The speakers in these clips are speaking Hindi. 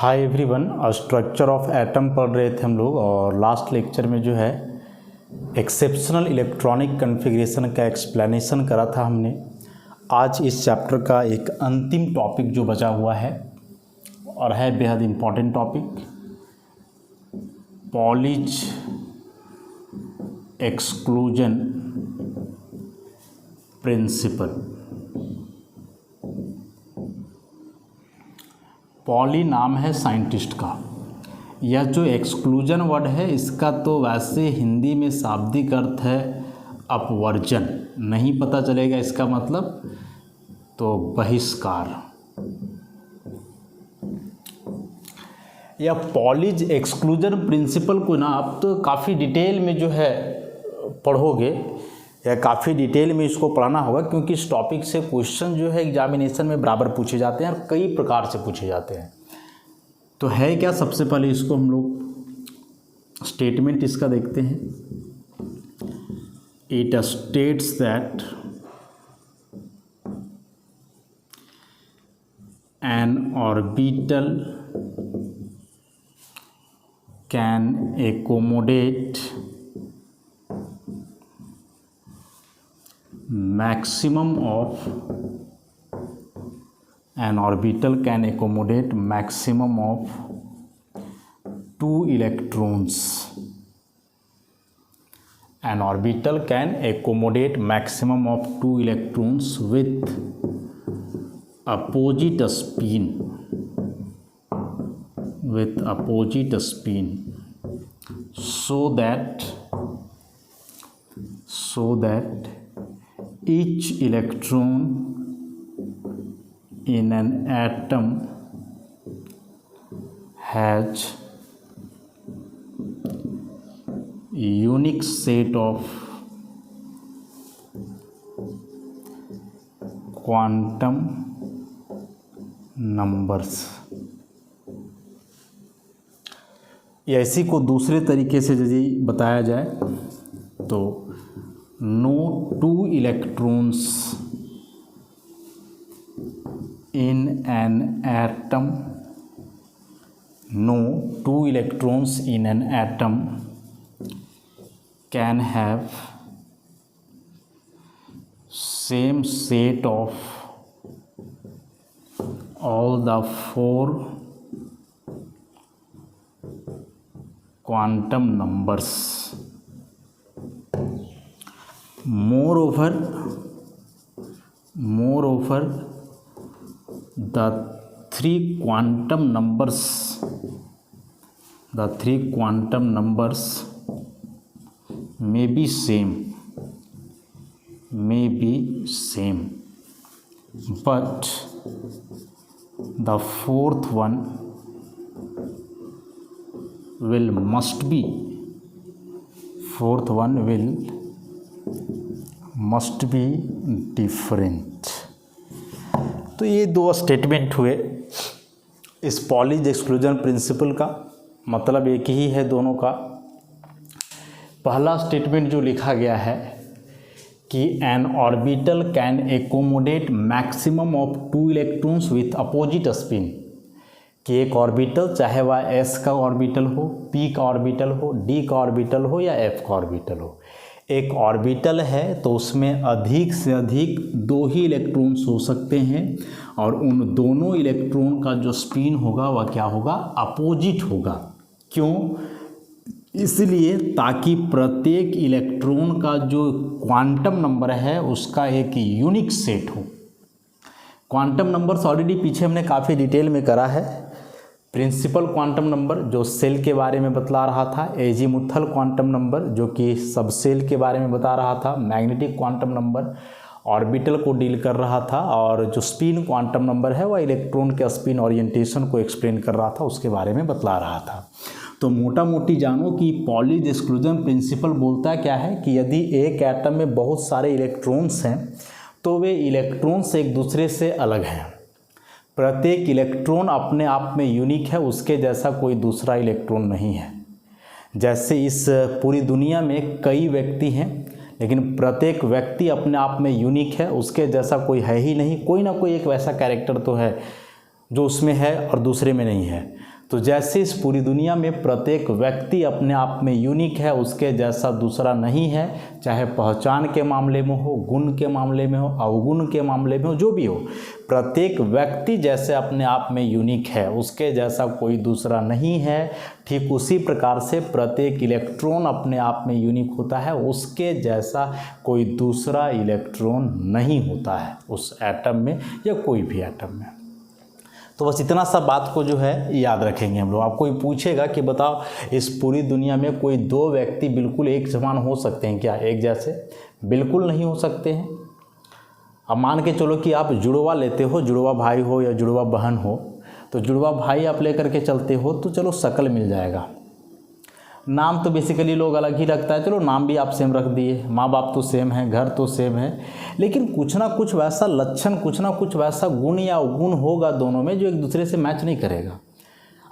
Hi everyone, structure of atom पढ़ रहे थे हम लोग और लास्ट लेक्चर में जो है एक्सेप्शनल इलेक्ट्रॉनिक कन्फिग्रेशन का एक्सप्लेनेशन करा था हमने। आज इस चैप्टर का एक अंतिम टॉपिक जो बचा हुआ है और है बेहद important topic, Pauli's exclusion principle. Poly नाम है साइंटिस्ट का। यह जो एक्सक्लूजन वर्ड है इसका तो वैसे हिंदी में शाब्दिक अर्थ है अपवर्जन, नहीं पता चलेगा इसका मतलब तो बहिष्कार। यह पॉलीज एक्सक्लूजन प्रिंसिपल को ना आप तो काफ़ी डिटेल में जो है पढ़ोगे या काफ़ी डिटेल में इसको पढ़ाना होगा, क्योंकि इस टॉपिक से क्वेश्चन जो है एग्जामिनेशन में बराबर पूछे जाते हैं और कई प्रकार से पूछे जाते हैं। तो है क्या, सबसे पहले इसको हम लोग स्टेटमेंट इसका देखते हैं। It states that N orbital can accommodate maximum of an orbital can accommodate maximum of 2 electrons. An orbital can accommodate maximum of 2 electrons with opposite spin, so that each electron in an atom has unique set of quantum numbers। इसी को दूसरे तरीके से यदि बताया जाए तो no 2 electrons in an atom, no 2 electrons in an atom can have same set of all the 4 quantum numbers। Moreover, the three quantum numbers may be same, but the fourth one must be different. तो ये दो स्टेटमेंट हुए इस पॉलीज एक्सक्लूजन प्रिंसिपल का, मतलब एक ही है दोनों का। पहला स्टेटमेंट जो लिखा गया है कि N orbital can accommodate maximum of 2 electrons with opposite spin, कि एक ऑर्बिटल चाहे वह एस का ऑर्बिटल हो, पी का ऑर्बिटल हो, डी का ऑर्बिटल हो या एफ का ऑर्बिटल हो, एक ऑर्बिटल है तो उसमें अधिक से अधिक 2 ही इलेक्ट्रॉन्स हो सकते हैं और उन दोनों इलेक्ट्रॉन का जो स्पिन होगा वह क्या होगा, अपोजिट होगा। क्यों? इसलिए ताकि प्रत्येक इलेक्ट्रॉन का जो क्वांटम नंबर है उसका एक यूनिक सेट हो। क्वांटम नंबर्स ऑलरेडी पीछे हमने काफ़ी डिटेल में करा है। प्रिंसिपल क्वांटम नंबर जो सेल के बारे में बतला रहा था, एजीमुथल क्वांटम नंबर जो कि सबसेल के बारे में बता रहा था, मैग्नेटिक क्वांटम नंबर ऑर्बिटल को डील कर रहा था, और जो स्पिन क्वांटम नंबर है वह इलेक्ट्रॉन के स्पिन ओरिएंटेशन को एक्सप्लेन कर रहा था, उसके बारे में बतला रहा था। तो मोटा मोटी जानो कि पॉलीज एक्सक्लूजन प्रिंसिपल बोलता क्या है कि यदि एक एटम में बहुत सारे इलेक्ट्रॉन्स हैं तो वे इलेक्ट्रॉन्स एक दूसरे से अलग हैं। प्रत्येक इलेक्ट्रॉन अपने आप में यूनिक है, उसके जैसा कोई दूसरा इलेक्ट्रॉन नहीं है। जैसे इस पूरी दुनिया में कई व्यक्ति हैं लेकिन प्रत्येक व्यक्ति अपने आप में यूनिक है, उसके जैसा कोई है ही नहीं। कोई ना कोई एक वैसा कैरेक्टर तो है जो उसमें है और दूसरे में नहीं है। तो जैसे इस पूरी दुनिया में प्रत्येक व्यक्ति अपने आप में यूनिक है, उसके जैसा दूसरा नहीं है, चाहे पहचान के मामले में हो, गुण के मामले में हो, अवगुण के मामले में हो, जो भी हो, प्रत्येक व्यक्ति जैसे अपने आप में यूनिक है, उसके जैसा कोई दूसरा नहीं है। ठीक उसी प्रकार से प्रत्येक इलेक्ट्रॉन अपने आप में यूनिक होता है, उसके जैसा कोई दूसरा इलेक्ट्रॉन नहीं होता है उस एटम में या कोई भी एटम में। तो बस इतना सा बात को जो है याद रखेंगे हम लोग। आपको पूछेगा कि बताओ इस पूरी दुनिया में कोई दो व्यक्ति बिल्कुल एक समान हो सकते हैं क्या, एक जैसे? बिल्कुल नहीं हो सकते हैं। अब मान के चलो कि आप जुड़वा लेते हो, जुड़वा भाई हो या जुड़वा बहन हो, तो जुड़वा भाई आप लेकर के चलते हो तो चलो शक्ल मिल जाएगा, नाम तो बेसिकली लोग अलग ही रखता है, चलो नाम भी आप सेम रख दिए, माँ बाप तो सेम है, घर तो सेम है, लेकिन कुछ ना कुछ वैसा लक्षण, कुछ ना कुछ वैसा गुण या अवगुण होगा दोनों में जो एक दूसरे से मैच नहीं करेगा।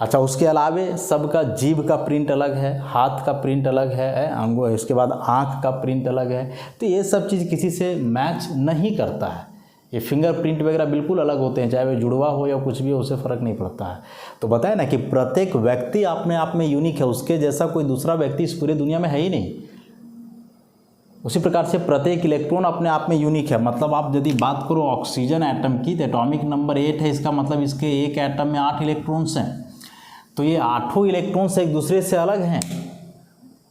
अच्छा, उसके अलावे सबका जीभ का प्रिंट अलग है, हाथ का प्रिंट अलग है, अंगों, इसके बाद आँख का प्रिंट अलग है, तो ये सब चीज़ किसी से मैच नहीं करता है। ये फिंगरप्रिंट वगैरह बिल्कुल अलग होते हैं, चाहे वो जुड़वा हो या कुछ भी हो, उससे फ़र्क नहीं पड़ता है। तो बताया ना कि प्रत्येक व्यक्ति अपने आप में यूनिक है, उसके जैसा कोई दूसरा व्यक्ति इस पूरी दुनिया में है ही नहीं। उसी प्रकार से प्रत्येक इलेक्ट्रॉन अपने आप में यूनिक है। मतलब आप यदि बात करो ऑक्सीजन एटम की, तो एटॉमिक नंबर 8 है, इसका मतलब इसके एक एटम में 8 इलेक्ट्रॉन्स हैं। तो ये 8 इलेक्ट्रॉन्स एक दूसरे से अलग हैं,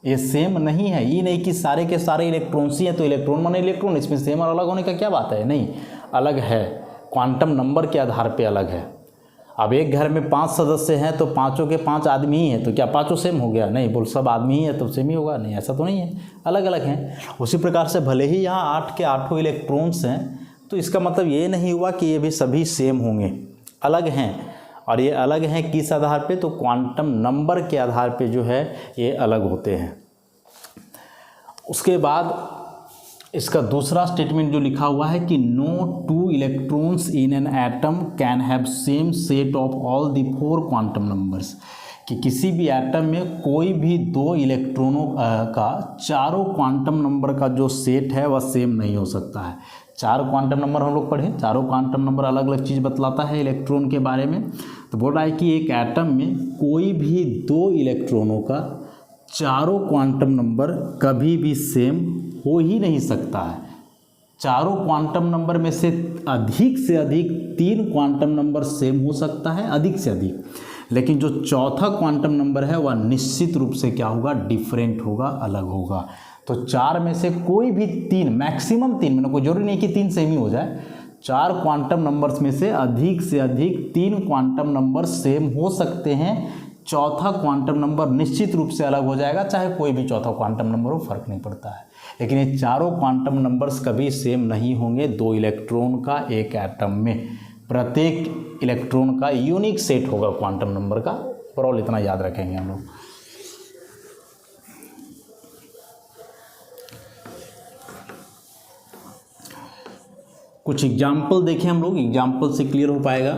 ये सेम नहीं है। ये नहीं कि सारे के सारे इलेक्ट्रॉन्स ही हैं तो इलेक्ट्रॉन माने इलेक्ट्रॉन, इसमें सेम और अलग होने का क्या बात है? नहीं, अलग है, क्वांटम नंबर के आधार पे अलग है। अब एक घर में 5 सदस्य हैं तो पाँचों के 5 आदमी ही हैं, तो क्या पाँचों सेम हो गया? नहीं, बोल सब आदमी ही है तो सेम ही होगा? नहीं, ऐसा तो नहीं है, अलग अलग हैं। उसी प्रकार से भले ही यहाँ 8 के 8 इलेक्ट्रॉन्स हैं, तो इसका मतलब ये नहीं हुआ कि ये भी सभी सेम होंगे, अलग हैं। और ये अलग हैं किस आधार पे? तो क्वांटम नंबर के आधार पे जो है ये अलग होते हैं। उसके बाद इसका दूसरा स्टेटमेंट जो लिखा हुआ है कि no 2 electrons in an atom can have same set of all the 4 quantum numbers, कि किसी भी एटम में कोई भी 2 इलेक्ट्रॉनों का चारों क्वांटम नंबर का जो सेट है वह सेम नहीं हो सकता है। 4 क्वांटम नंबर हम लोग पढ़े, चारों क्वांटम नंबर अलग अलग चीज़ बतलाता है इलेक्ट्रॉन के बारे में। तो बोल रहा है कि एक एटम में कोई भी 2 इलेक्ट्रॉनों का चारों क्वांटम नंबर कभी भी सेम हो ही नहीं सकता है। चारों क्वांटम नंबर में से अधिक 3 क्वांटम नंबर सेम हो सकता है, अधिक से अधिक, लेकिन जो चौथा क्वांटम नंबर है वह निश्चित रूप से क्या होगा? डिफरेंट होगा, अलग होगा। तो 4 में से कोई भी 3, मैक्सिमम 3, मैंने कोई जरूरी नहीं कि 3 सेम ही हो जाए, 4 क्वांटम नंबर्स में से अधिक 3 क्वांटम नंबर सेम हो सकते हैं। चौथा क्वांटम नंबर निश्चित रूप से अलग हो जाएगा, चाहे कोई भी चौथा क्वांटम नंबर हो, फर्क नहीं पड़ता है। लेकिन ये चारों क्वांटम नंबर्स कभी सेम नहीं होंगे 2 इलेक्ट्रॉन का एक एटम में। प्रत्येक इलेक्ट्रॉन का यूनिक सेट होगा क्वांटम नंबर का। ओवरऑल इतना याद रखेंगे हम लोग। कुछ एग्जाम्पल देखें हम लोग, एग्जाम्पल से क्लियर हो पाएगा।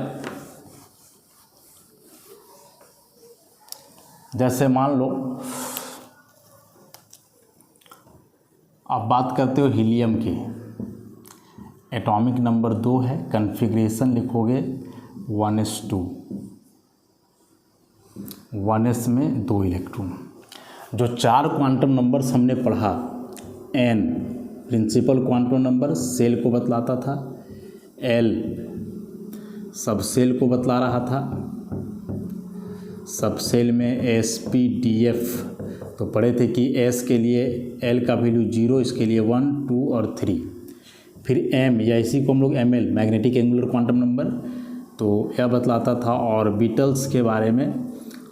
जैसे मान लो आप बात करते हो हीलियम की, एटॉमिक नंबर 2 है, कन्फिग्रेशन लिखोगे 1s2, 1s में 2 इलेक्ट्रॉन। जो 4 क्वांटम नंबर्स हमने पढ़ा, n principal quantum number shell को बतलाता था, l सब सेल को बतला रहा था, सब सेल में sp/df तो पढ़े थे कि s के लिए l का वैल्यू 0, इसके लिए 1, 2 और 3। फिर m या इसी को हम लोग ml magnetic angular quantum number, तो यह बतलाता था ऑर्बिटल्स के बारे में।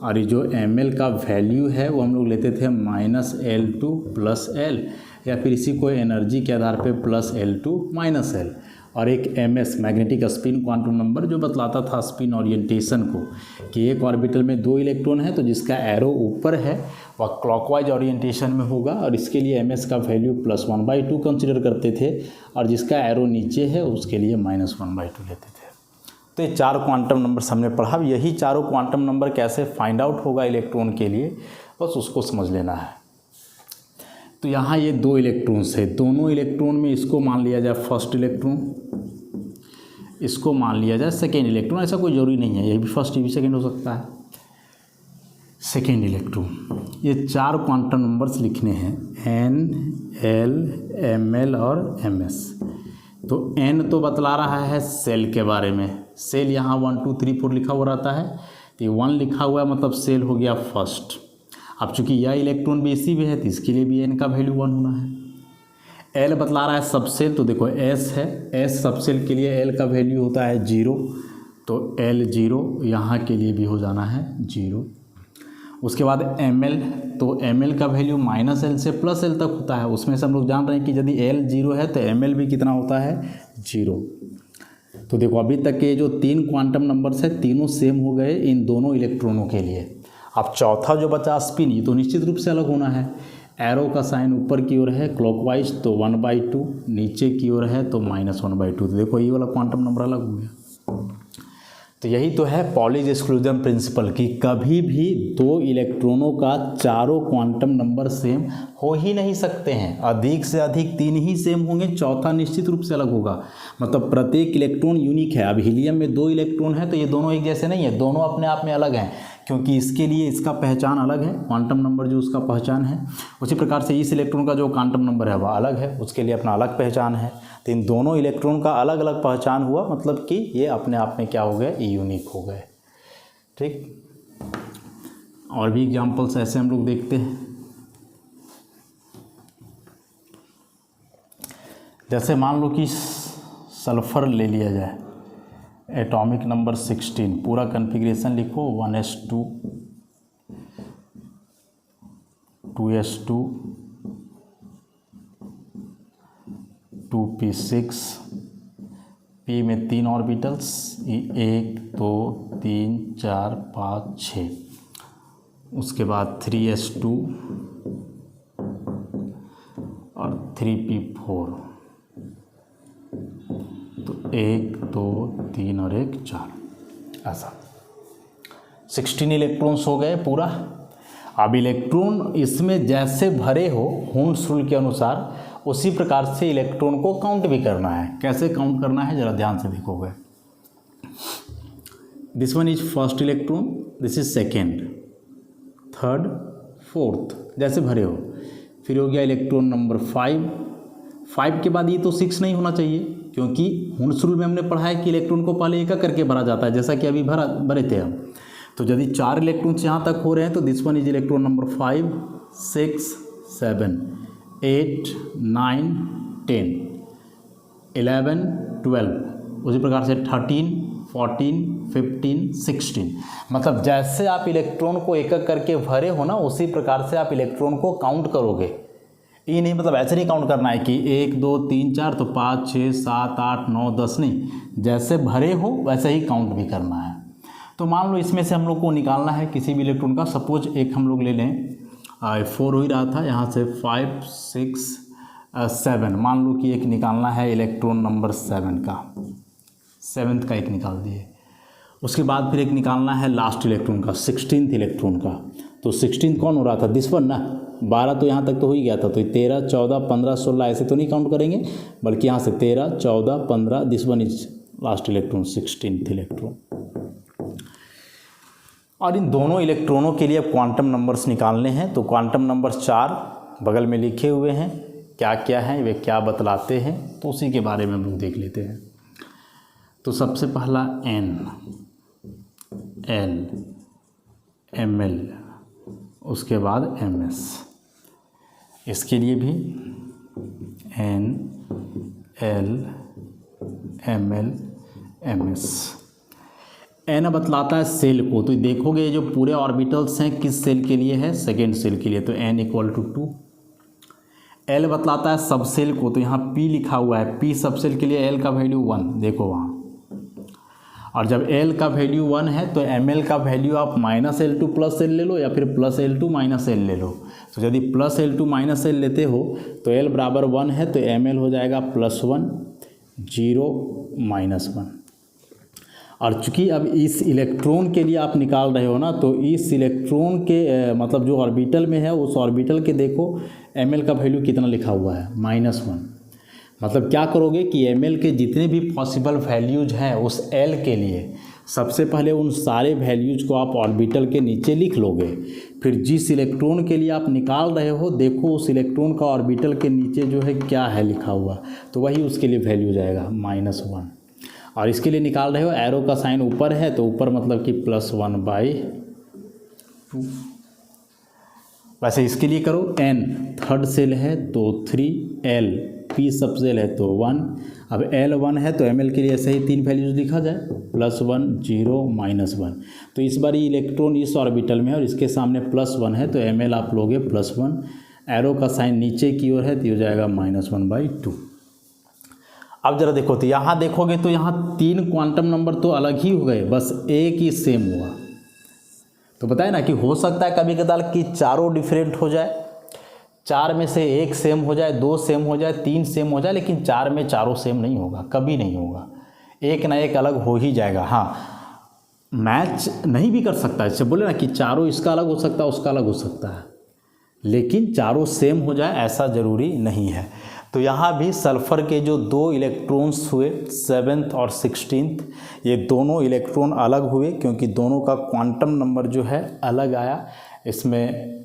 और ये जो ml का वैल्यू है वो हम लोग लेते थे -L2 + L, या फिर इसी को एनर्जी के आधार पे +L2 - L। और एक ms magnetic spin quantum number जो बतलाता था स्पिन ओरिएंटेशन को, कि एक ऑर्बिटल में 2 इलेक्ट्रॉन है तो जिसका एरो ऊपर है वह क्लॉकवाइज ओरिएंटेशन में होगा, और इसके लिए ms का वैल्यू +1/2 कंसिडर करते थे, और जिसका एरो नीचे है उसके लिए -1/2 लेते थे। तो ये 4 क्वांटम नंबर हमने पढ़ा। यही चारों क्वांटम नंबर कैसे फाइंड आउट होगा इलेक्ट्रॉन के लिए, बस उसको समझ लेना है। तो यहाँ ये 2 इलेक्ट्रॉन्स है, दोनों इलेक्ट्रॉन में इसको मान लिया जाए फर्स्ट इलेक्ट्रॉन, इसको मान लिया जाए सेकेंड इलेक्ट्रॉन। ऐसा कोई ज़रूरी नहीं है, ये भी फर्स्ट, ये भी सेकेंड हो सकता है। Second electron. ये 4 क्वांटम नंबर्स लिखने हैं, n, l, ml और ms। तो n तो बतला रहा है सेल के बारे में, सेल यहाँ 1 2 3 4 लिखा हुआ रहता है, तो ये 1 लिखा हुआ है मतलब सेल हो गया फर्स्ट। अब चूंकि यह इलेक्ट्रॉन भी इसी में है तो इसके लिए भी n का वैल्यू 1 होना है। l बतला रहा है सबसेल, तो देखो s है, s सबसेल के लिए l का वैल्यू होता है 0, तो l 0 यहाँ के लिए भी हो जाना है 0। उसके बाद ml, तो ml का वैल्यू -l से +l तक होता है, उसमें से हम लोग जान रहे हैं कि यदि l 0 है तो ml भी कितना होता है 0। तो देखो अभी तक के जो 3 क्वांटम नंबर्स है तीनों सेम हो गए इन दोनों इलेक्ट्रॉनों के लिए। अब चौथा जो बचा स्पिन, ये तो निश्चित रूप से अलग होना है। एरो का साइन ऊपर की ओर है क्लॉकवाइज तो 1/2, नीचे की ओर है तो -1/2। तो देखो ये वाला क्वांटम नंबर अलग हो गया। तो यही तो है पॉलीज एक्सक्लूजन प्रिंसिपल कि कभी भी 2 इलेक्ट्रॉनों का चारों क्वांटम नंबर सेम हो ही नहीं सकते हैं। अधिक से अधिक 3 ही सेम होंगे, चौथा निश्चित रूप से अलग होगा। मतलब प्रत्येक इलेक्ट्रॉन यूनिक है। अब हीलियम में 2 इलेक्ट्रॉन है तो ये दोनों एक जैसे नहीं है, दोनों अपने आप में अलग हैं, क्योंकि इसके लिए इसका पहचान अलग है, क्वांटम नंबर जो उसका पहचान है। उसी प्रकार से इस इलेक्ट्रॉन का जो क्वांटम नंबर है वह अलग है, उसके लिए अपना अलग पहचान है। तो इन दोनों इलेक्ट्रॉन का अलग अलग पहचान हुआ, मतलब कि ये अपने आप में क्या हो गए, यूनिक हो गए। ठीक, और भी एग्जांपल्स ऐसे हम लोग देखते हैं। जैसे मान लो कि सल्फर ले लिया जाए, एटॉमिक नंबर 16, पूरा कन्फिग्रेशन लिखो 1s2 2s2 2p6, p में 3 ऑर्बिटल्स, 1 2 3 4 5 6, उसके बाद 3s2 और 3p4, तो 1 2 3 और 1 4, ऐसा 16 इलेक्ट्रॉन्स हो गए पूरा। अब इलेक्ट्रॉन इसमें जैसे भरे हो हुंड्स रूल के अनुसार, उसी प्रकार से इलेक्ट्रॉन को काउंट भी करना है। कैसे काउंट करना है जरा ध्यान से देखोगे। This one is first electron, this is second, third, fourth, जैसे भरे हो। फिर हो गया इलेक्ट्रॉन नंबर 5 के बाद ये तो 6 नहीं होना चाहिए, क्योंकि हुंड्स रूल में हमने पढ़ा है कि इलेक्ट्रॉन को पहले एक करके भरा जाता है, जैसा कि अभी भरे थे हम। तो यदि 4 इलेक्ट्रॉन्स यहाँ तक हो रहे हैं तो this one is electron number 5 6 7 8 9 10 11 12, उसी प्रकार से 13 14 15 16। मतलब जैसे आप इलेक्ट्रॉन को एक करके भरे हो ना, उसी प्रकार से आप इलेक्ट्रॉन को काउंट करोगे। ये नहीं मतलब ऐसे नहीं काउंट करना है कि 1 2 3 4 तो 5 6 7 8 9 10 नहीं, जैसे भरे हो वैसे ही काउंट भी करना है। तो मान लो इसमें से हम लोग को निकालना है किसी भी इलेक्ट्रॉन का, सपोज एक हम लोग ले लें 4 हो ही रहा था, यहाँ से 5 6 7, मान लो कि एक निकालना है इलेक्ट्रॉन नंबर 7 का, 7th का एक निकाल दिए। उसके बाद फिर एक निकालना है लास्ट इलेक्ट्रॉन का, 16th इलेक्ट्रॉन का। तो 16 कौन हो रहा था, दिस वन ना, 12 तो यहाँ तक तो हो ही गया था, तो 13 14 15 16 ऐसे तो नहीं काउंट करेंगे, बल्कि यहाँ से 13 14 15, this one is last electron, 16th electron. और इन दोनों इलेक्ट्रॉनों के लिए क्वांटम नंबर्स निकालने हैं। तो क्वांटम नंबर 4 बगल में लिखे हुए हैं, क्या क्या हैं वे क्या बतलाते हैं, तो उसी के बारे में हम लोग देख लेते हैं। तो सबसे पहला N, L, Ml, उसके बाद Ms। इसके लिए भी N, L, Ml, Ms। N बतलाता है सेल को, तो देखोगे ये जो पूरे ऑर्बिटल्स हैं किस सेल के लिए है, सेकेंड सेल के लिए, तो N = 2। L बतलाता है सब सेल को, तो यहाँ P लिखा हुआ है, P सब सेल के लिए L का वैल्यू 1, देखो वहाँ। और जब L का वैल्यू 1 है तो Ml का वैल्यू आप -L2 + L ले लो या फिर +L2 -L ले लो। तो यदि +L2 -L लेते हो तो L = 1 है तो Ml हो जाएगा +1 0 -1। और चूंकि अब इस इलेक्ट्रॉन के लिए आप निकाल रहे हो ना, तो इस इलेक्ट्रॉन के मतलब जो ऑर्बिटल में है उस ऑर्बिटल के देखो Ml का वैल्यू कितना लिखा हुआ है, -1। मतलब क्या करोगे कि Ml के जितने भी पॉसिबल वैल्यूज हैं उस L के लिए, सबसे पहले उन सारे वैल्यूज को आप ऑर्बिटल के नीचे लिख लोगे, फिर जिस इलेक्ट्रॉन के लिए आप निकाल रहे हो देखो उस इलेक्ट्रॉन का ऑर्बिटल के नीचे जो है क्या है लिखा हुआ, तो वही उसके लिए वैल्यू जाएगा -1। और इसके लिए निकाल रहे हो एरो का साइन ऊपर है तो ऊपर मतलब कि +1/2। वैसे इसके लिए करो n थर्ड सेल है तो 3, l p सब सेल है तो 1। अब l 1 है तो ml के लिए ऐसे ही 3 वैल्यूज लिखा जाए +1 0 -1। तो इस बार ये इलेक्ट्रॉन इस ऑर्बिटल में है और इसके सामने +1 है तो ml आप लोगे +1, एरो का साइन नीचे की ओर है तो ये हो जाएगा -1/2। अब जरा देखो तो यहाँ देखोगे तो यहाँ 3 क्वांटम नंबर तो अलग ही हो गए, बस एक ही सेम हुआ। तो बताए ना कि हो सकता है कभी कदार कि चारों डिफरेंट हो जाए, 4 में से 1 सेम हो जाए, 2 सेम हो जाए, 3 सेम हो जाए, लेकिन 4 में चारों सेम नहीं होगा, कभी नहीं होगा, एक ना एक अलग हो ही जाएगा। हाँ, मैच नहीं भी कर सकता है, जैसे बोले ना कि चारों इसका अलग हो सकता है उसका अलग हो सकता है, लेकिन चारों सेम हो जाए ऐसा ज़रूरी नहीं है। तो यहाँ भी सल्फ़र के जो 2 इलेक्ट्रॉन्स हुए 7th और 16th, ये दोनों इलेक्ट्रॉन अलग हुए क्योंकि दोनों का क्वांटम नंबर जो है अलग आया। इसमें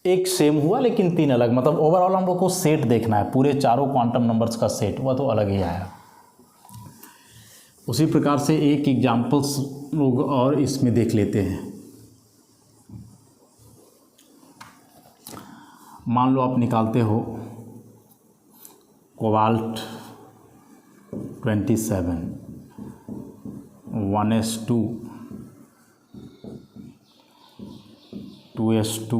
एक सेम हुआ लेकिन 3 अलग, मतलब ओवरऑल हम लोग को सेट देखना है, पूरे चारों क्वांटम नंबर्स का सेट, वह तो अलग ही आया। उसी प्रकार से एक एग्जाम्पल्स लोग और इसमें देख लेते हैं। मान लो आप निकालते हो cobalt 27 1s2 2s2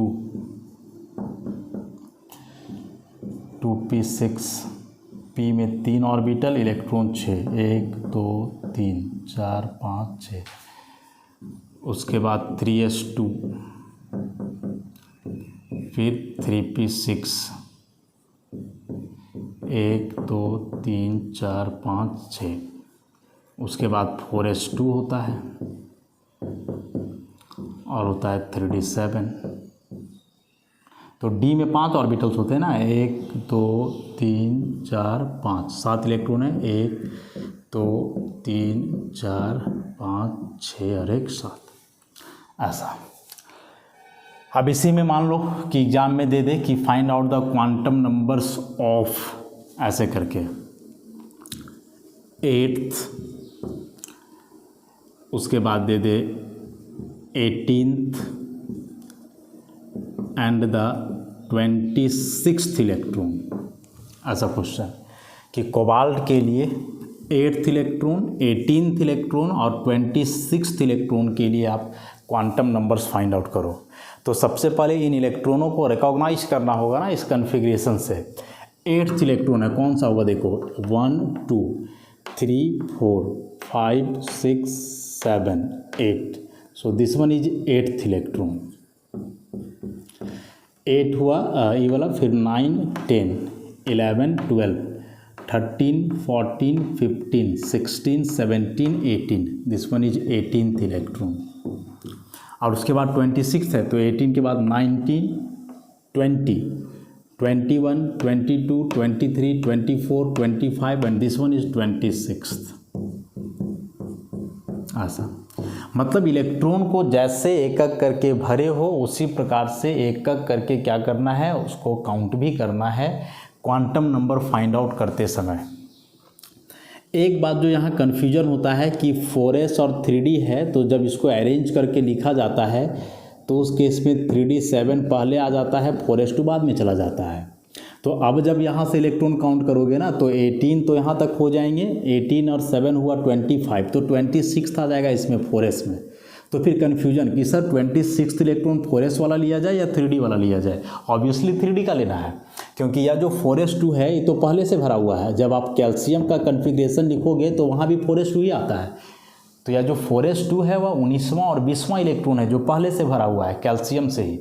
2p6, p में 3 ऑर्बिटल, इलेक्ट्रॉन 6, 1 2 3 4 5 6। उसके बाद 3s2, फिर 3p6, 1 2 3 4 5 6। उसके बाद 4s2 होता है और होता है 3d7। तो d में 5 ऑर्बिटल्स होते हैं ना, 1 2 3 4 5, 7 इलेक्ट्रॉन है, 1 2 3 4 5 6 और 1 7, ऐसा। अब इसी में मान लो कि एग्जाम में दे दे कि find out the quantum numbers of, ऐसे करके 8th, उसके बाद दे दे 18th and the 26th electron, ऐसा क्वेश्चन कि कोबाल्ट के लिए 8th इलेक्ट्रॉन, 18th इलेक्ट्रॉन और 26th इलेक्ट्रॉन के लिए आप क्वांटम नंबर्स फाइंड आउट करो। तो सबसे पहले इन इलेक्ट्रॉनों को रिकॉग्नाइज करना होगा ना इस कन्फिग्रेशन से। 8th इलेक्ट्रॉन है, कौन सा होगा देखो, 1 2 3 4 5 6 7 8, so this one is 8th electron. 8 हुआ ये वाला, फिर 9 10 11 12 13 14 15 16 17 18, this one is 18th electron. और उसके बाद 26 है तो 18 के बाद 19 20 21 22 23 24 25 and this one is 26th, ऐसा। मतलब इलेक्ट्रॉन को जैसे एक एक करके भरे हो उसी प्रकार से एक एक करके क्या करना है, उसको काउंट भी करना है क्वांटम नंबर फाइंड आउट करते समय। एक बात जो यहाँ कन्फ्यूजन होता है कि 4s और 3d है, तो जब इसको अरेंज करके लिखा जाता है तो उस केस में 3d7 पहले आ जाता है, 4s2 बाद में चला जाता है। तो अब जब यहाँ से इलेक्ट्रॉन काउंट करोगे ना तो 18 तो यहाँ तक हो जाएंगे, 18 और 7 हुआ 25, तो 26 आ जाएगा इसमें 4s में। तो फिर कन्फ्यूजन कि सर 26th इलेक्ट्रॉन 4s वाला लिया जाए या 3d वाला लिया जाए। ऑब्वियसली 3d का लेना है क्योंकि यह जो 4s2 है ये तो पहले से भरा हुआ है। जब आप कैल्शियम का कन्फिग्रेशन लिखोगे तो वहाँ भी 4s2 ही आता है। तो यह जो 4s2 है वह 19वां और 20वां इलेक्ट्रॉन है जो पहले से भरा हुआ है कैल्शियम से ही।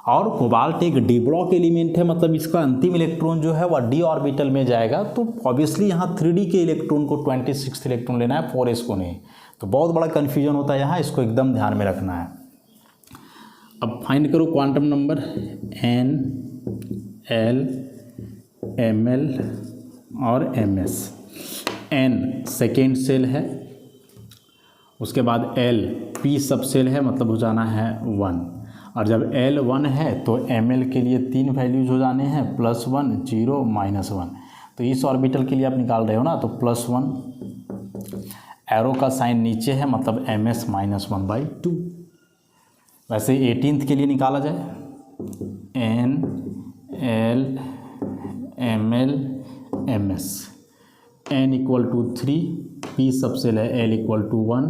और कोबाल्ट एक डी ब्लॉक एलिमेंट है, मतलब इसका अंतिम इलेक्ट्रॉन जो है वह डी ऑर्बिटल में जाएगा। तो ऑब्वियसली यहाँ 3d के इलेक्ट्रॉन को 26th इलेक्ट्रॉन लेना है, 4s को नहीं। तो बहुत बड़ा कन्फ्यूजन होता है यहाँ, इसको एकदम ध्यान में रखना है। अब फाइंड करो quantum number n l ml और ms। n सेकेंड सेल है उसके बाद L P सब सेल है मतलब हो जाना है 1, और जब L 1 है तो Ml के लिए 3 वैल्यूज हो जाने हैं +1 0 -1। तो इस ऑर्बिटल के लिए आप निकाल रहे हो ना, तो +1 एरो का साइन नीचे है मतलब ms -1/2। वैसे 18th के लिए निकाला जाए N L Ml Ms, N = 3, P सब सेल है L = 1,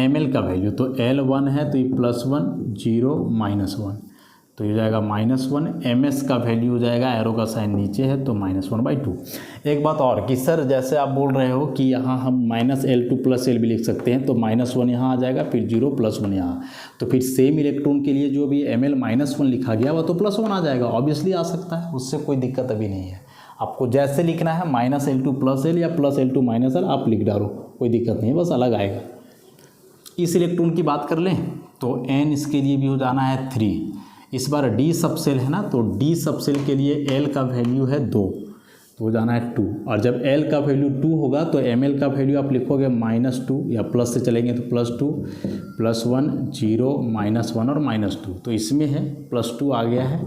Ml का वैल्यू तो L 1 है तो ये +1 0 -1, तो ये हो जाएगा -1। Ms का वैल्यू हो जाएगा, एरो का साइन नीचे है तो -1/2। एक बात और कि सर जैसे आप बोल रहे हो कि यहाँ हम -L2 + L भी लिख सकते हैं, तो -1 यहाँ आ जाएगा, फिर 0 +1 यहाँ, तो फिर सेम इलेक्ट्रॉन के लिए जो भी Ml -1 लिखा गया वह तो +1 आ जाएगा, ऑब्वियसली आ सकता है, उससे कोई दिक्कत अभी नहीं है। आपको जैसे लिखना है -L2 + L या +L2 -L आप लिख डालो, कोई दिक्कत नहीं है, बस अलग आएगा। इस इलेक्ट्रॉन की बात कर लें तो N इसके लिए भी हो जाना है 3। इस बार D सब सेल है ना, तो D सब सेल के लिए L का वैल्यू है 2, तो हो जाना है 2, और जब L का वैल्यू 2 होगा तो Ml का वैल्यू आप लिखोगे -2 या प्लस से चलेंगे तो +2 +1 0 -1 और -2, तो इसमें है +2 आ गया है।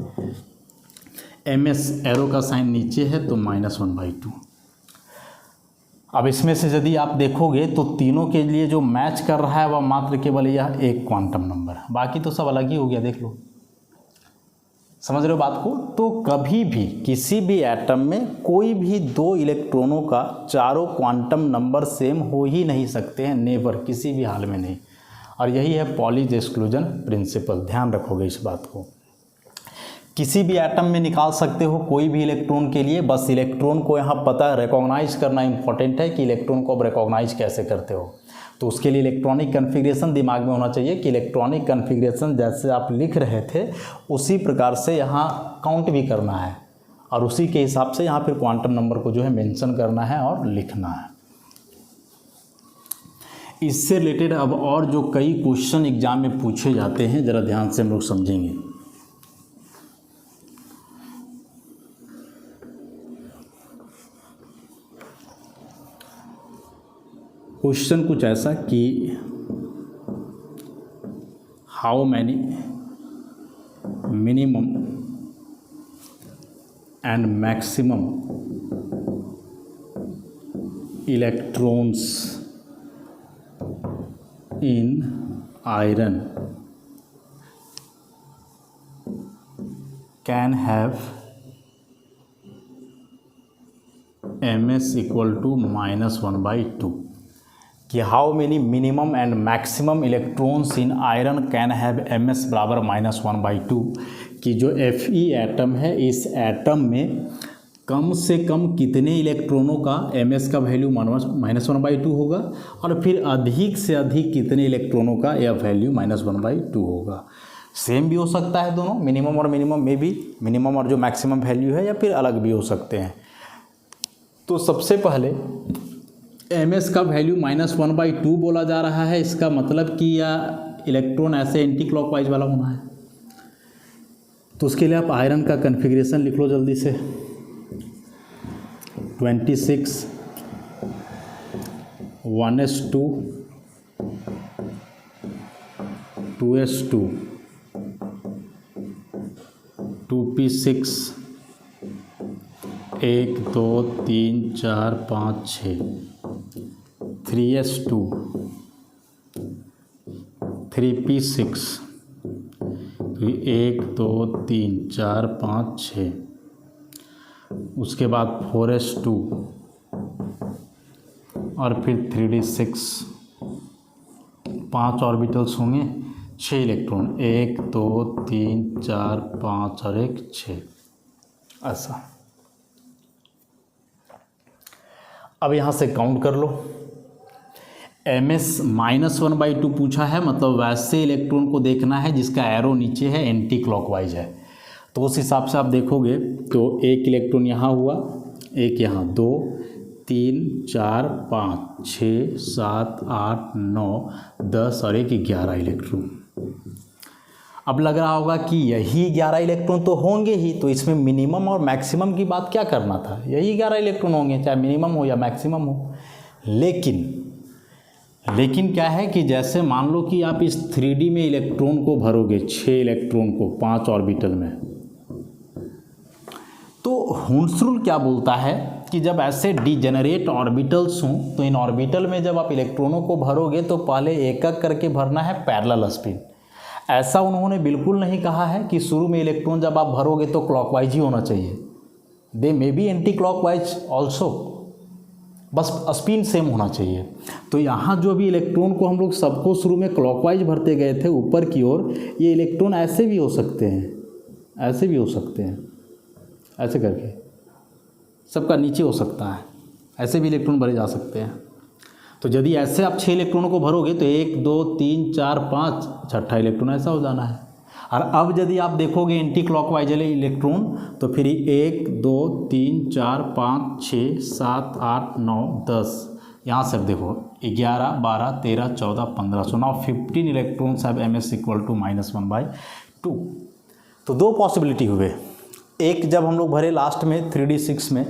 Ms एरो का साइन नीचे है तो -1/2। अब इसमें से यदि आप देखोगे तो तीनों के लिए जो मैच कर रहा है वह मात्र केवल यह एक क्वांटम नंबर, बाकी तो सब अलग ही हो गया। देख लो, समझ रहे हो बात को? तो कभी भी किसी भी एटम में कोई भी 2 इलेक्ट्रॉनों का चारों क्वांटम नंबर सेम हो ही नहीं सकते हैं, नेवर, किसी भी हाल में नहीं। और यही है पॉलीज एक्सक्लूजन प्रिंसिपल, ध्यान रखोगे इस बात को। किसी भी एटम में निकाल सकते हो कोई भी इलेक्ट्रॉन के लिए, बस इलेक्ट्रॉन को यहाँ पता रिकॉग्नाइज करना इंपॉर्टेंट है कि इलेक्ट्रॉन को अब रिकॉग्नाइज कैसे करते हो। तो उसके लिए इलेक्ट्रॉनिक कन्फिग्रेशन दिमाग में होना चाहिए कि इलेक्ट्रॉनिक कन्फिग्रेशन जैसे आप लिख रहे थे उसी प्रकार से यहाँ काउंट भी करना है, और उसी के हिसाब से यहाँ फिर क्वांटम नंबर को जो है मेंशन करना है और लिखना है। इससे रिलेटेड अब और जो कई क्वेश्चन एग्जाम में पूछे जाते हैं, ज़रा ध्यान से हम लोग समझेंगे। क्वेश्चन कुछ ऐसा कि how many minimum and maximum electrons in iron can have Ms = -1/2, कि how many minimum and maximum electrons in iron can have Ms = -1/2, कि जो Fe एटम है इस एटम में कम से कम कितने इलेक्ट्रॉनों का Ms का वैल्यू -1/2 होगा, और फिर अधिक से अधिक कितने इलेक्ट्रॉनों का यह वैल्यू -1/2 होगा। सेम भी हो सकता है दोनों, मिनिमम और मिनिमम में भी, मिनिमम और जो मैक्सिमम वैल्यू है, या फिर अलग भी हो सकते हैं। तो सबसे पहले Ms का वैल्यू -1/2 बोला जा रहा है, इसका मतलब कि यह इलेक्ट्रॉन ऐसे एंटी क्लॉकवाइज वाला होना है। तो उसके लिए आप आयरन का कन्फिग्रेशन लिख लो जल्दी से। 26 1s2 2s2 2p6 1 2 3 4 5 6 3s2 3p6 1 2 3 4 5 6, उसके बाद 4s2 और फिर 3d6, 5 ऑर्बिटल्स होंगे, 6 इलेक्ट्रॉन, 1 2 3 4 5 और 1 6, ऐसा। अब यहाँ से काउंट कर लो। Ms -1/2 पूछा है, मतलब वैसे इलेक्ट्रॉन को देखना है जिसका एरो नीचे है, एंटी क्लॉकवाइज है। तो उस हिसाब से आप देखोगे तो एक इलेक्ट्रॉन यहाँ हुआ, एक यहाँ, 2 3 4 5 6 7 8 9 10 और 1 11 इलेक्ट्रॉन। अब लग रहा होगा कि यही 11 इलेक्ट्रॉन तो होंगे ही, तो इसमें मिनिमम और मैक्सिमम की बात क्या करना था, यही 11 इलेक्ट्रॉन होंगे, चाहे मिनिमम हो या मैक्सिमम हो। लेकिन लेकिन क्या है कि जैसे मान लो कि आप इस 3D में इलेक्ट्रॉन को भरोगे, 6 इलेक्ट्रॉन को 5 ऑर्बिटल में, तो हुन्स रूल क्या बोलता है कि जब ऐसे डिजेनरेट ऑर्बिटल्स हों तो इन ऑर्बिटल में जब आप इलेक्ट्रॉनों को भरोगे तो पहले एक एक करके भरना है पैरेलल स्पिन। ऐसा उन्होंने बिल्कुल नहीं कहा है कि शुरू में इलेक्ट्रॉन जब आप भरोगे तो क्लॉकवाइज ही होना चाहिए, they may be anticlockwise also, बस स्पिन सेम होना चाहिए। तो यहाँ जो भी इलेक्ट्रॉन को हम लोग सबको शुरू में क्लॉकवाइज भरते गए थे ऊपर की ओर, ये इलेक्ट्रॉन ऐसे भी हो सकते हैं, ऐसे भी हो सकते हैं, ऐसे करके सबका नीचे हो सकता है, ऐसे भी इलेक्ट्रॉन भरे जा सकते हैं। तो यदि ऐसे आप 6 इलेक्ट्रॉनों को भरोगे तो 1 2 3 4 5 छठा इलेक्ट्रॉन ऐसा हो जाना है। और अब यदि आप देखोगे एंटी क्लॉकवाइज इलेक्ट्रॉन तो फिर 1 2 3 4 5 6 7 8 9 10, यहाँ से देखो 11 12 13 14 15, so now 15 electrons have ms equal to -1/2। तो दो पॉसिबिलिटी हुए, एक जब हम लोग भरे लास्ट में 3D6 में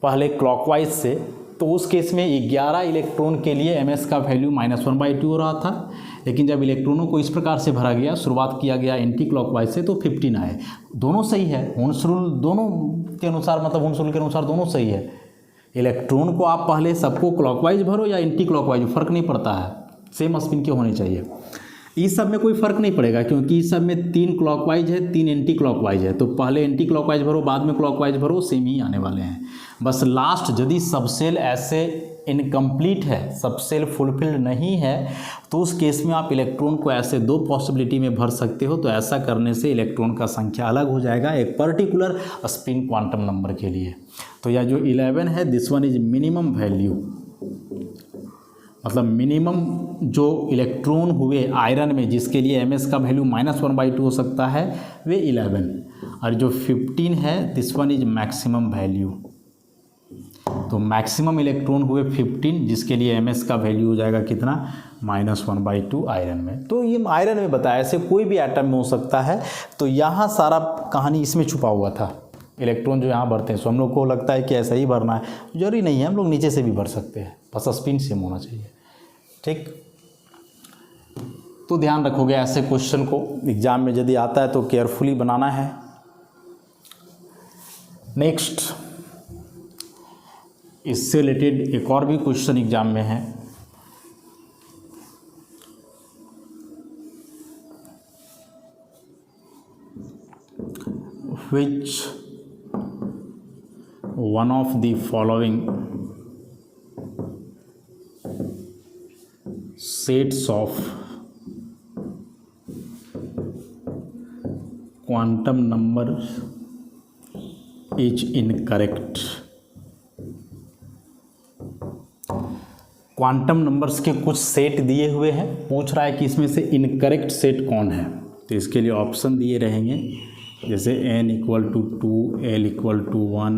पहले क्लॉकवाइज से, तो उस केस में 11 इलेक्ट्रॉन के लिए ms का वैल्यू -1/2 हो रहा था, लेकिन जब इलेक्ट्रॉनों को इस प्रकार से भरा गया, शुरुआत किया गया एंटी क्लॉकवाइज से, तो 15 आए। दोनों सही है, हुन्स रूल दोनों के अनुसार, मतलब हुन्स रूल के अनुसार दोनों सही है। इलेक्ट्रॉन को आप पहले सबको क्लॉकवाइज भरो या एंटी क्लॉकवाइज, फ़र्क नहीं पड़ता है, सेम स्पिन के होने चाहिए। इस सब में कोई फ़र्क नहीं पड़ेगा क्योंकि इस सब में 3 क्लॉकवाइज है 3 एंटी क्लॉकवाइज है, तो पहले एंटी क्लॉकवाइज भरो बाद में क्लॉकवाइज भरो, सेम ही आने वाले हैं। बस लास्ट यदि सबसेल ऐसे इनकम्प्लीट है, सबसेल फुलफिल्ड नहीं है, तो उस केस में आप इलेक्ट्रॉन को ऐसे दो पॉसिबिलिटी में भर सकते हो। तो ऐसा करने से इलेक्ट्रॉन का संख्या अलग हो जाएगा एक पर्टिकुलर स्पिन क्वांटम नंबर के लिए। तो यह जो 11 है, this one is minimum value, मतलब मिनिमम जो इलेक्ट्रॉन हुए आयरन में जिसके लिए ms का वैल्यू -1/2 हो सकता है, वे 11, और जो 15 है this one is maximum value. तो मैक्सिमम इलेक्ट्रॉन हुए 15 जिसके लिए ms का वैल्यू हो जाएगा कितना, -1/2 आयरन में। तो ये आयरन में बताया, ऐसे कोई भी एटम में हो सकता है। तो यहाँ सारा कहानी इसमें छुपा हुआ था। इलेक्ट्रॉन जो यहाँ भरते हैं, सो हम लोग को लगता है कि ऐसा ही भरना है, जरूरी नहीं है, हम लोग नीचे से भी भर सकते हैं, बस स्पिन सेम होना चाहिए। ठीक, तो ध्यान रखोगे ऐसे क्वेश्चन को एग्जाम में यदि आता है तो केयरफुली बनाना है। नेक्स्ट, इससे रिलेटेड एक और भी क्वेश्चन एग्जाम में है। Which one of the following sets of quantum number is incorrect? Quantum numbers के कुछ सेट दिए हुए हैं, पूछ रहा है कि इसमें से इनकरेक्ट सेट कौन है। तो इसके लिए ऑप्शन दिए रहेंगे, जैसे n = 2, l = 1,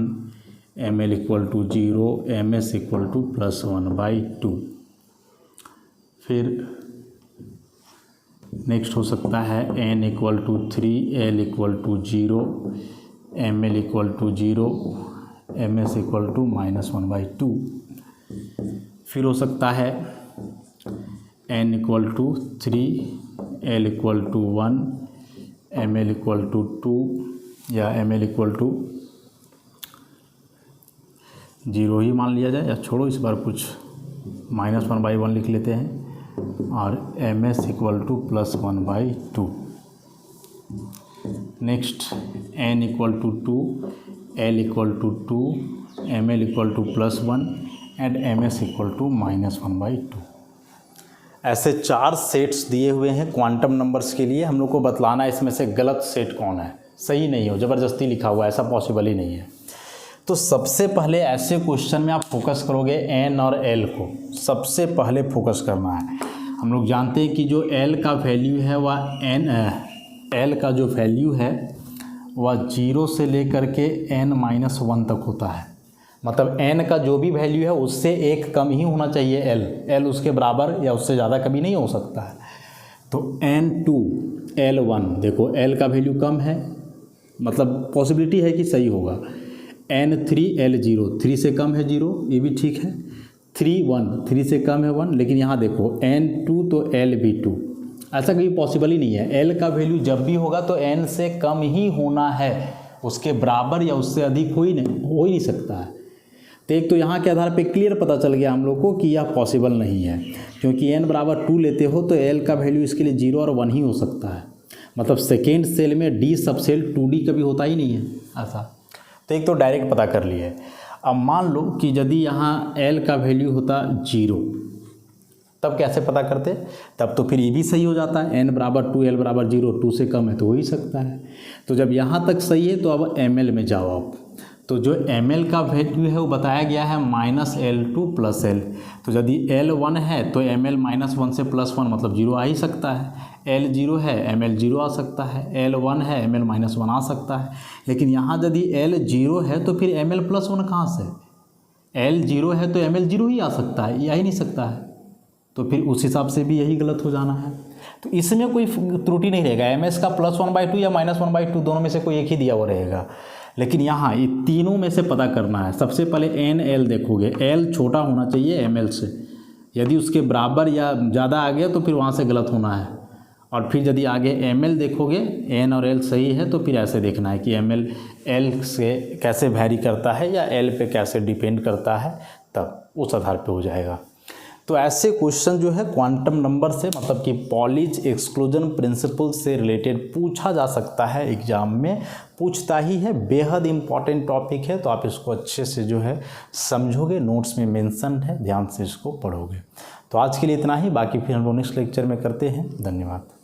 ml = 0, ms = +1/2। फिर नेक्स्ट हो सकता है n = 3, l = 0, ml = 0, ms = -1/2। फिर हो सकता है n = 3, l = 1, ml = 2 या ml = 0 ही मान लिया जाए, या छोड़ो इस बार कुछ -1/1 लिख लेते हैं, और ms = +1/2। Next n = 2, l = 2, ml = +1 and ms = -1/2। ऐसे 4 सेट्स दिए हुए हैं क्वांटम नंबर्स के लिए। हम लोग को बतलाना है इसमें से गलत सेट कौन है, सही नहीं हो, ज़बरदस्ती लिखा हुआ है, ऐसा पॉसिबल ही नहीं है। तो सबसे पहले ऐसे क्वेश्चन में आप फोकस करोगे n और l को, सबसे पहले फोकस करना है। हम लोग जानते हैं कि जो l का वैल्यू है वह l का जो वैल्यू है वह 0 से लेकर के n-1 तक होता है। मतलब n का जो भी वैल्यू है उससे एक कम ही होना चाहिए l उसके बराबर या उससे ज़्यादा कभी नहीं हो सकता है। तो n2 l1, देखो l का वैल्यू कम है, मतलब पॉसिबिलिटी है कि सही होगा। n3 l0, 3 से कम है 0, ये भी ठीक है। 3 1, 3 से कम है 1, लेकिन यहाँ देखो n2 तो l भी 2, ऐसा कभी पॉसिबल ही नहीं है। l का वैल्यू जब भी होगा तो n से कम ही होना है, उसके बराबर या उससे अधिक हो ही नहीं सकता है। तो एक तो यहाँ के आधार पे क्लियर पता चल गया हम लोग को कि यह पॉसिबल नहीं है, क्योंकि n बराबर 2 लेते हो तो l का वैल्यू इसके लिए 0 और 1 ही हो सकता है। मतलब सेकेंड सेल में d सब सेल 2d कभी होता ही नहीं है ऐसा। तो एक तो डायरेक्ट पता कर लिए। अब मान लो कि यदि यहाँ l का वैल्यू होता 0, तब कैसे पता करते? तब तो फिर ये भी सही हो जाता है, n बराबर 2 l बराबर 0, 2 से कम है तो हो ही सकता है। तो जब यहाँ तक सही है तो अब ml में जाओ आप, तो जो ml का वैल्यू है वो बताया गया है -L2 + L। तो यदि L 1 है तो ml -1 से +1 मतलब 0 आ ही सकता है, L 0 है ml 0 आ सकता है, L 1 है ml -1 आ सकता है। लेकिन यहाँ यदि L 0 है तो फिर ml +1 कहाँ से? L 0 है तो ml 0 ही आ सकता है, ये आ ही नहीं सकता है। तो फिर उस हिसाब से भी यही गलत हो जाना है। तो इसमें कोई त्रुटि नहीं रहेगा, ms का +1/2 या -1/2 दोनों में से कोई एक ही दिया हुआ रहेगा। लेकिन यहाँ ये तीनों में से पता करना है। सबसे पहले nl देखोगे, l छोटा होना चाहिए ml से, यदि उसके बराबर या ज़्यादा आ गया तो फिर वहाँ से गलत होना है। और फिर यदि आगे ml देखोगे, n और l सही है तो फिर ऐसे देखना है कि ml l से कैसे वैरी करता है या l पे कैसे डिपेंड करता है, तब उस आधार पे हो जाएगा। तो ऐसे क्वेश्चन जो है क्वांटम नंबर से, मतलब कि पॉलीज एक्सक्लूजन प्रिंसिपल से रिलेटेड पूछा जा सकता है, एग्जाम में पूछता ही है। बेहद इंपॉर्टेंट टॉपिक है, तो आप इसको अच्छे से जो है समझोगे, नोट्स में मेंशन है, ध्यान से इसको पढ़ोगे। तो आज के लिए इतना ही, बाकी फिर हम लोग नेक्स्ट लेक्चर में करते हैं। धन्यवाद।